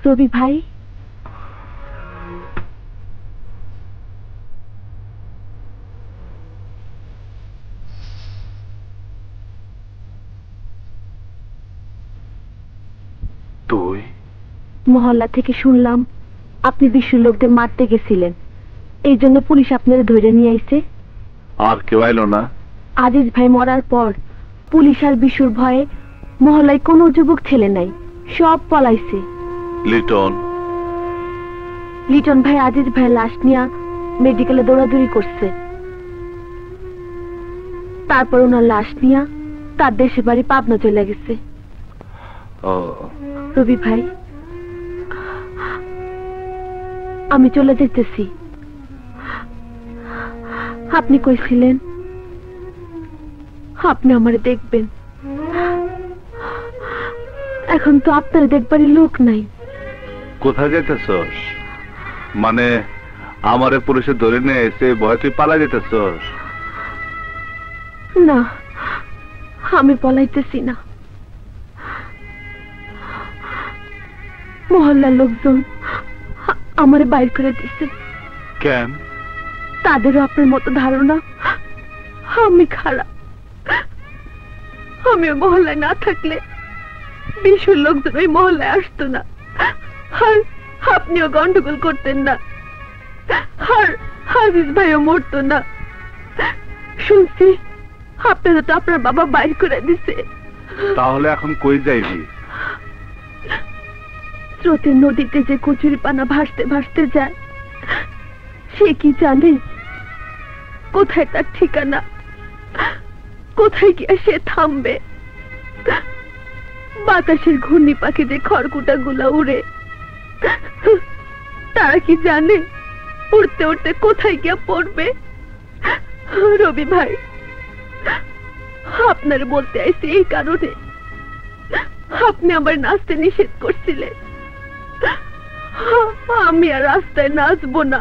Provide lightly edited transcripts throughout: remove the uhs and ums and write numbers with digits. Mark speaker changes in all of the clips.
Speaker 1: রবি ভাই,
Speaker 2: তুই
Speaker 1: মহল্লা থেকে শুনলাম আপনি বিশুর লোকদের মারতে গেছিলেন, এই জন্য পুলিশ আপনারা ধরে নিয়ে আইছে।
Speaker 2: আর কেউ আইলো না?
Speaker 1: আজিজ ভাই মরার পর পুলিশ আর বিশুর ভয়ে মহল্লায় কোনো যুবক ছেলে নাই, সব পলাইছে।
Speaker 2: লিটন?
Speaker 1: লিটন ভাই আজিজ ভাই লাশ নিয়ে মেডিকেলে দৌড়াদৌড়ি করছে, তারপর ওনার লাশ নিয়ে তার দেশে বাড়ি পাবনা চলে গেছে। রবি ভাই, আমি চলে যেতেছি। আপনি কইছিলেন আপনি আমারে দেখবেন, এখন তো আপনার দেখবারই লোক নাই।
Speaker 2: কোথায় যেতেছস? মানে আমারে পুলিশে ধরে নিয়ে এসে ভয় তুই পালা যেতেছস?
Speaker 1: না, আমি পলাইতেছি না। মহল্লার লোকজন আমারে বাইর করে দিছে।
Speaker 2: কেন?
Speaker 1: তাদেরও আপনার মতো ধারণা আমি খারাপ। আমি ওই মহল্লায় না থাকলে বিশুর লোকজন ওই মহল্লায় আসতো না, আর আপনিও গন্ডগোল করতেন না, আর আজিজ ভাইও মরতো না। শুনছি আপনারা তো আপনার বাবা বাইর করে দিছে।
Speaker 2: তাহলে এখন কই যাইবি?
Speaker 1: স্রোতের নদীতে যে কচুরি পানা ভাসতে ভাসতে যায়, সে কি জানে কোথায় তার ঠিকানা, কোথায় গিয়ে সে থামবে? বাতাসের ঘূর্ণি পাখি যে খড়কুটা গুলা উড়ে, তারা কি জানে উড়তে উড়তে কোথায় গিয়ে পড়বে? রবি ভাই, আপনার বলতে আইছি এই কারণে, আপনি আমার নাচতে নিষেধ করছিলেন। আমি আর রাস্তায় নাচবো না,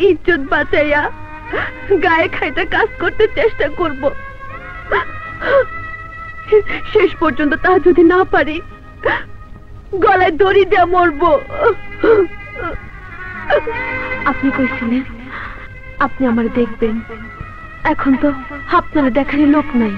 Speaker 1: ইজ্জত বাঁচাইয়া গায়ে খাইতে কাজ করতে চেষ্টা করব। শেষ পর্যন্ত তা যদি না পারি, গলায় দড়ি দিয়ে মরবো। আপনি কইছিলেন আপনি আমার দেখবেন, এখন তো আপনারা দেখারই লোক নাই।